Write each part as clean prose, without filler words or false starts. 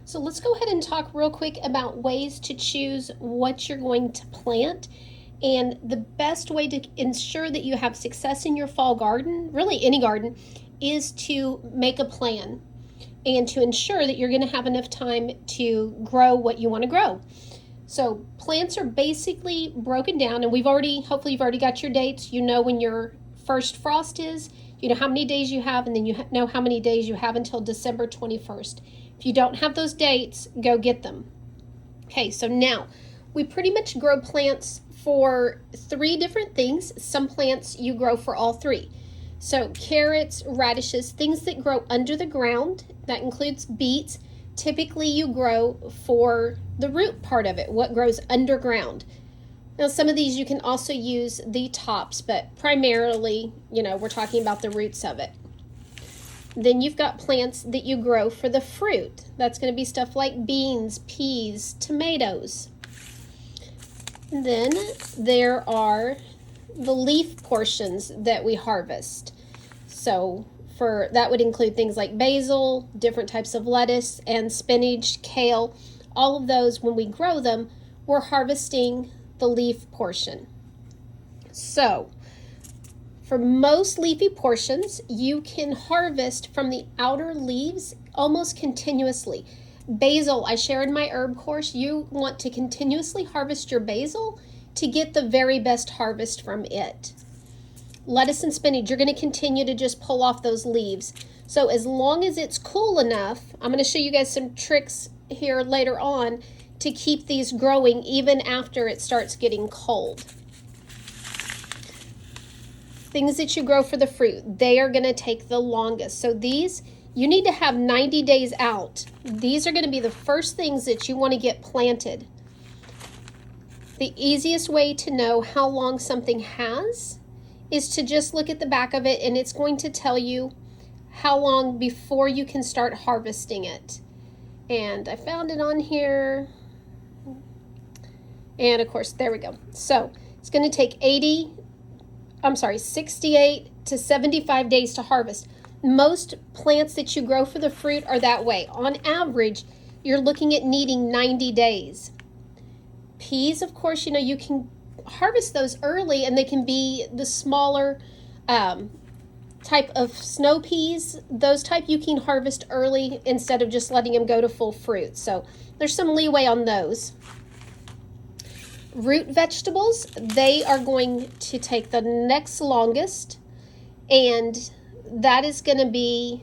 So let's go ahead and talk real quick about ways to choose what you're going to plant. And the best way to ensure that you have success in your fall garden, really any garden, is to make a plan and to ensure that you're going to have enough time to grow what you want to grow. So plants are basically broken down, and hopefully you've already got your dates. You know when your first frost is, you know how many days you have, and then you know how many days you have until December 21st. If you don't have those dates, go get them. Okay, so now we pretty much grow plants for 3 different things. Some plants you grow for all 3. So carrots, radishes, things that grow under the ground, that includes beets. Typically you grow for the root part of it, what grows underground. Now some of these you can also use the tops, but primarily, we're talking about the roots of it. Then you've got plants that you grow for the fruit. That's going to be stuff like beans, peas, tomatoes. Then there are the leaf portions that we harvest. So that would include things like basil, different types of lettuce, and spinach, kale. All of those, when we grow them, we're harvesting the leaf portion. So for most leafy portions, you can harvest from the outer leaves almost continuously. Basil, I share in my herb course, you want to continuously harvest your basil to get the very best harvest from it. Lettuce and spinach, you're going to continue to just pull off those leaves. So as long as it's cool enough, I'm going to show you guys some tricks here later on to keep these growing even after it starts getting cold. Things that you grow for the fruit, they are going to take the longest. So these, you need to have 90 days out. These are going to be the first things that you want to get planted. The easiest way to know how long something has is to just look at the back of it, and it's going to tell you how long before you can start harvesting it. And I found it on here. And of course, there we go. So it's going to take 68 to 75 days to harvest. Most plants that you grow for the fruit are that way. On average, you're looking at needing 90 days. Peas, of course, you can harvest those early, and they can be the smaller type of snow peas. Those type you can harvest early instead of just letting them go to full fruit. So there's some leeway on those. Root vegetables, they are going to take the next longest, and that is going to be,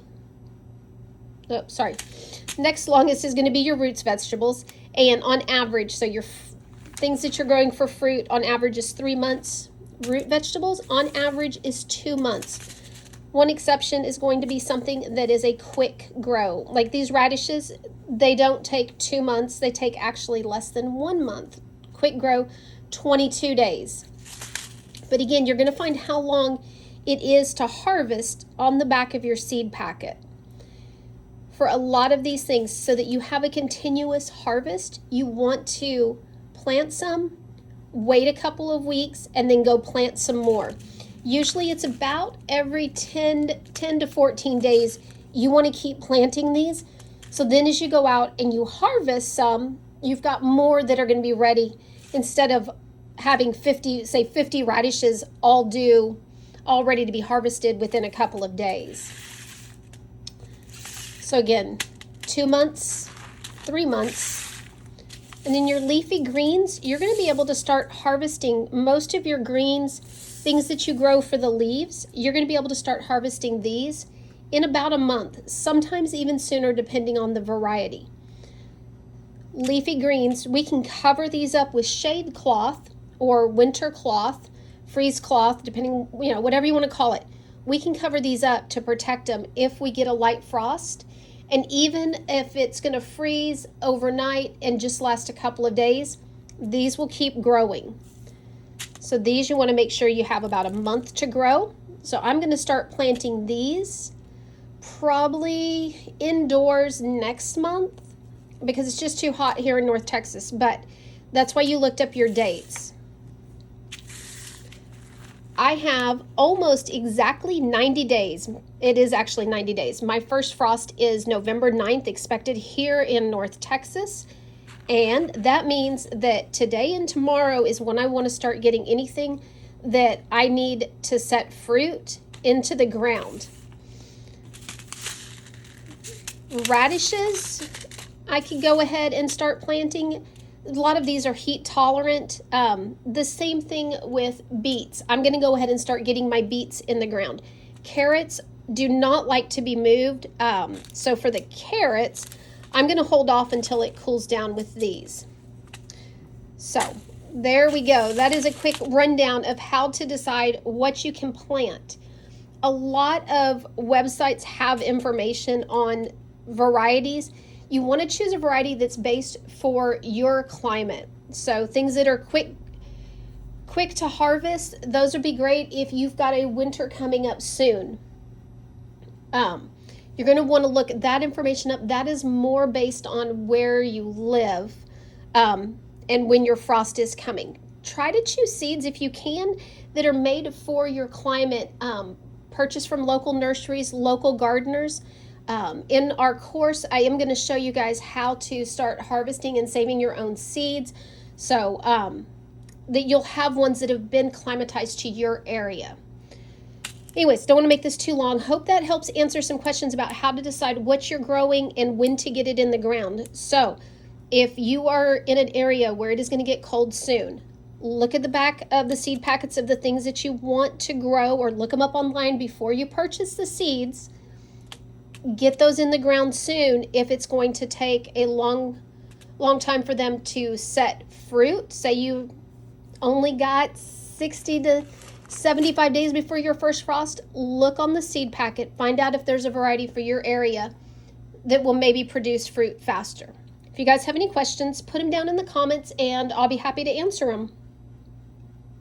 next longest is going to be your roots vegetables. And on average, so your things that you're growing for fruit on average is 3 months. Root vegetables on average is 2 months. One exception is going to be something that is a quick grow. Like these radishes, they don't take 2 months. They take actually less than 1 month. Quick grow, 22 days. But again, you're going to find how long it is to harvest on the back of your seed packet. For a lot of these things, so that you have a continuous harvest, you want to plant some, wait a couple of weeks, and then go plant some more. Usually it's about every 10 to 14 days you want to keep planting these. So then as you go out and you harvest some, you've got more that are going to be ready, instead of having 50 radishes all ready to be harvested within a couple of days. So again, 2 months, 3 months. And then your leafy greens, you're going to be able to start harvesting most of your greens, things that you grow for the leaves. You're going to be able to start harvesting these in about a month, sometimes even sooner depending on the variety. Leafy greens, we can cover these up with shade cloth or winter cloth, freeze cloth, depending, whatever you want to call it. We can cover these up to protect them if we get a light frost. And even if it's going to freeze overnight and just last a couple of days, these will keep growing. So these you want to make sure you have about a month to grow. So I'm going to start planting these probably indoors next month, because it's just too hot here in North Texas, but that's why you looked up your dates. I have almost exactly 90 days. it is actually 90 days. My first frost is November 9th, expected here in North Texas. And that means that today and tomorrow is when I want to start getting anything that I need to set fruit into the ground. Radishes, I could go ahead and start planting. A lot of these are heat tolerant. The same thing with beets. I'm going to go ahead and start getting my beets in the ground. Carrots do not like to be moved. So for the carrots, I'm going to hold off until it cools down with these. So there we go. That is a quick rundown of how to decide what you can plant. A lot of websites have information on varieties. You want to choose a variety that's based for your climate. So things that are quick to harvest, those would be great if you've got a winter coming up soon. You're going to want to look that information up. That is more based on where you live and when your frost is coming. Try to choose seeds if you can that are made for your climate. Purchase from local nurseries, local gardeners. In our course, I am going to show you guys how to start harvesting and saving your own seeds, so that you'll have ones that have been climatized to your area. Anyways, don't want to make this too long. Hope that helps answer some questions about how to decide what you're growing and when to get it in the ground. So if you are in an area where it is going to get cold soon, look at the back of the seed packets of the things that you want to grow, or look them up online before you purchase the seeds. Get those in the ground soon if it's going to take a long time for them to set fruit. Say you only got 60 to 75 days before your first frost. Look on the seed packet. Find out if there's a variety for your area that will maybe produce fruit faster. If you guys have any questions, put them down in the comments and I'll be happy to answer them.